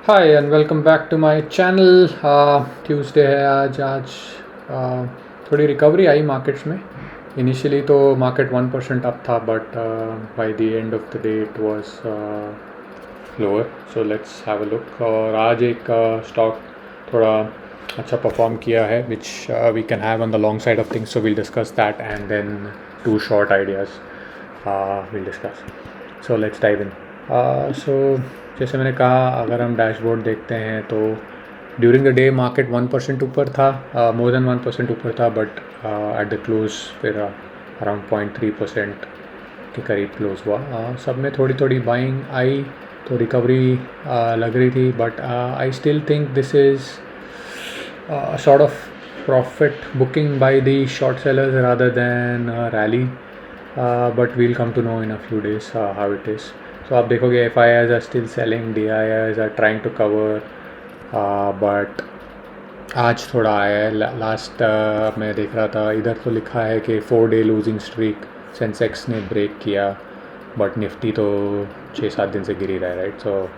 Hi and welcome back to my channel. Tuesday है आज थोड़ी रिकवरी आई मार्केट्स में। इनिशियली तो मार्केट 1% अप था, but by the end of the day it was lower. So let's have a look. और आज एक स्टॉक थोड़ा अच्छा परफॉर्म किया है, which we can have on the long side of things, so will discuss that and then two short ideas will discuss. So let's dive इन। सो जैसे मैंने कहा, अगर हम डैशबोर्ड देखते हैं तो ड्यूरिंग द डे मार्केट 1% ऊपर था, मोर देन 1% ऊपर था, बट एट द क्लोज फिर अराउंड 0.3% के करीब क्लोज हुआ। सब में थोड़ी थोड़ी बाइंग आई तो रिकवरी लग रही थी, but I still think this is sort of profit booking by the short sellers rather than rally, but we'll come to know in a few days how it is. So आप देखोगे FIIs are still selling, DIIs are trying to cover, but आज थोड़ा आया है। Last मैं देख रहा था, इधर तो लिखा है कि 4 डे लूजिंग स्ट्रीक सेंसेक्स ने ब्रेक किया, बट निफ्टी तो 6-7 दिन से गिर ही रहा है, right. So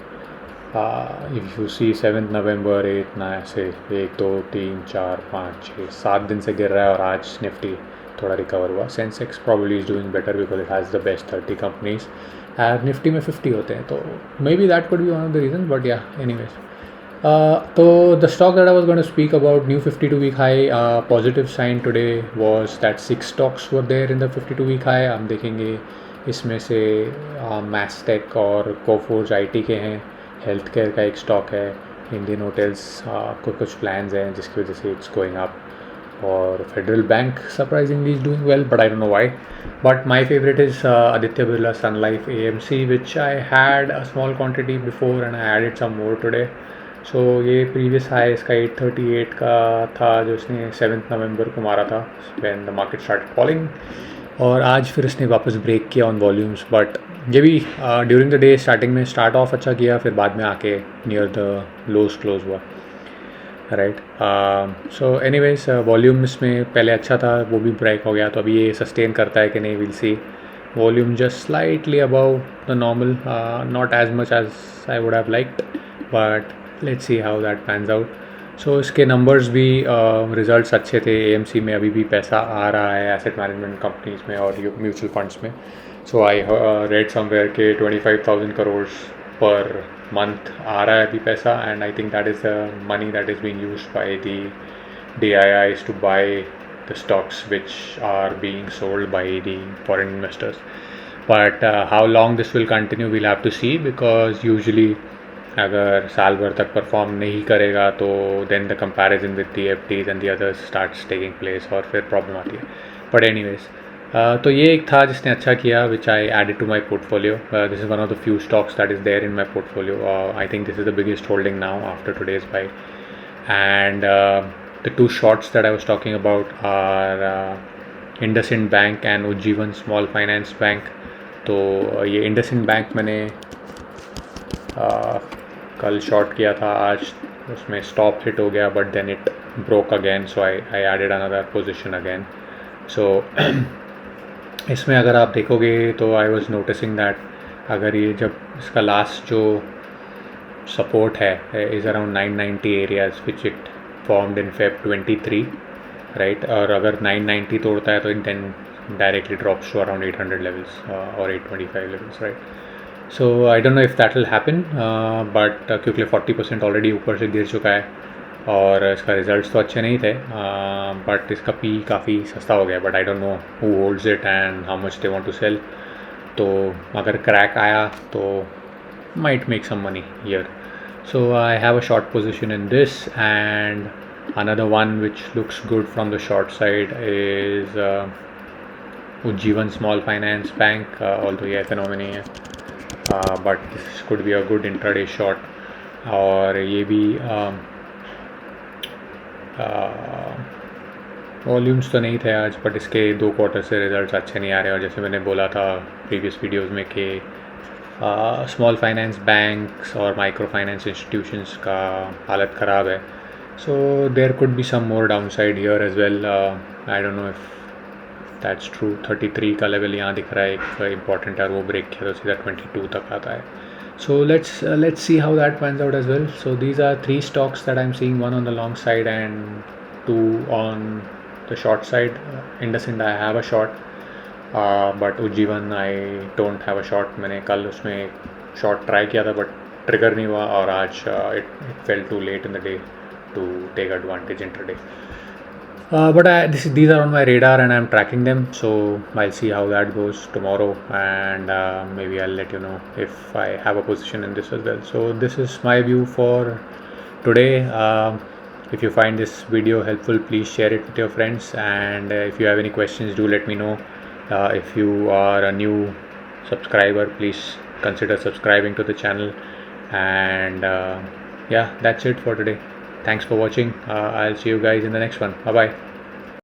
if you see 7 नवंबर 8 ना, ऐसे 1 2 3 4 5 6 7 दिन से गिर रहा है, और आज निफ्टी थोड़ा रिकवर हुआ। Sensex probably is doing better because it has the best 30 companies, and Nifty में 50 होते हैं, तो maybe that could be one of the reason, but yeah anyways. So the stock that I was going to speak about, new 52-week high, positive sign today was that 6 stocks were there in the 52-week high. हम देखेंगे इसमें से मैस्टेक और Coforge IT के हैं, health care का एक stock है, इंडियन होटल्स को कुछ प्लान्स हैं जिसकी वजह से इट्स गोइंग अप, और federal bank surprisingly is doing well, but I don't know why. But my favorite is Aditya Birla Sun Life AMC, which I had a small quantity before and I added some more today. सो ये previous high इसका 838 का था, जो इसने 7 नवंबर को मारा था when the market start falling, और आज फिर इसने वापस ब्रेक किया ऑन वॉल्यूम्स, बट ये भी ड्यूरिंग द डे स्टार्टिंग में स्टार्ट ऑफ अच्छा किया, फिर बाद में आके नियर द लोज क्लोज हुआ, राइट। सो एनीवेज वॉल्यूम इसमें पहले अच्छा था, वो भी ब्रेक हो गया, तो अभी ये सस्टेन करता है कि नहीं, will see. Volume just slightly above the normal, not as much as I would have liked, but let's see how that pans out. So इसके numbers भी results अच्छे थे. AMC में अभी भी पैसा आ रहा है asset management companies में और mutual funds में. So I read somewhere के 25,000 crores per month आ रहा है अभी पैसा, and I think that is the money that is being used by the DIIs to buy the stocks which are being sold by the foreign investors. But how long this will continue we'll have to see, because usually अगर साल भर तक perform नहीं करेगा तो then the comparison with the FDs and the others starts taking place, और फिर problem आती है. But anyways, तो ये एक था जिसने अच्छा किया, which I added to my portfolio. This is one of the few stocks that is there in my portfolio. I think this is the biggest holding now after today's buy. And the two shorts that I was talking about are IndusInd Bank and Ujjivan Small Finance Bank. तो ये IndusInd Bank मैंने कल short किया था, आज उसमें stop hit हो गया, but then it broke again, so I added another position again. So इसमें अगर आप देखोगे तो आई वाज नोटिसिंग दैट अगर ये जब इसका लास्ट जो सपोर्ट है is around 990 areas which it formed in Feb 23, right. और अगर 990 तोड़ता है तो then directly drops to around 800 levels और 825 levels, right. So I don't know if that will happen, but क्योंकि 40% ऑलरेडी ऊपर से गिर चुका है और इसका रिजल्ट्स तो अच्छे नहीं थे, बट इसका पी काफ़ी सस्ता हो गया, but I don't know who holds it and how much they want to sell. तो अगर क्रैक आया तो might make some money here. So I have a short position in this, and another one which looks good from the short side is Ujjivan Small Finance Bank, although ये FNO में नहीं है, but this could be a good intraday short. और ये भी volumes तो नहीं थे आज, बट इसके 2 क्वार्टर से रिजल्ट्स अच्छे नहीं आ रहे, और जैसे मैंने बोला था प्रीवियस वीडियोज़ में कि स्मॉल फाइनेंस बैंक्स और माइक्रो फाइनेंस इंस्टीट्यूशंस का हालत ख़राब है. So there could be some more downside here as well. I don't know if that's true. 33 का लेवल यहाँ दिख रहा है एक इम्पॉर्टेंट है, वो ब्रेक किया तो सीधा 22 तक आता है. So let's see how that pans out as well. So these are three stocks that I'm seeing, one on the long side and two on the short side. IndusInd I have a short, but Ujjivan I don't have a short. मैंने कल उसमें short try किया था but trigger नहीं हुआ, और आज it fell too late in the day to take advantage intraday. But these are on my radar and I'm tracking them, so I'll see how that goes tomorrow, and maybe I'll let you know if I have a position in this as well. So this is my view for today. If you find this video helpful, please share it with your friends, and if you have any questions, do let me know. If you are a new subscriber, please consider subscribing to the channel, and yeah, that's it for today. Thanks for watching. I'll see you guys in the next one. Bye bye.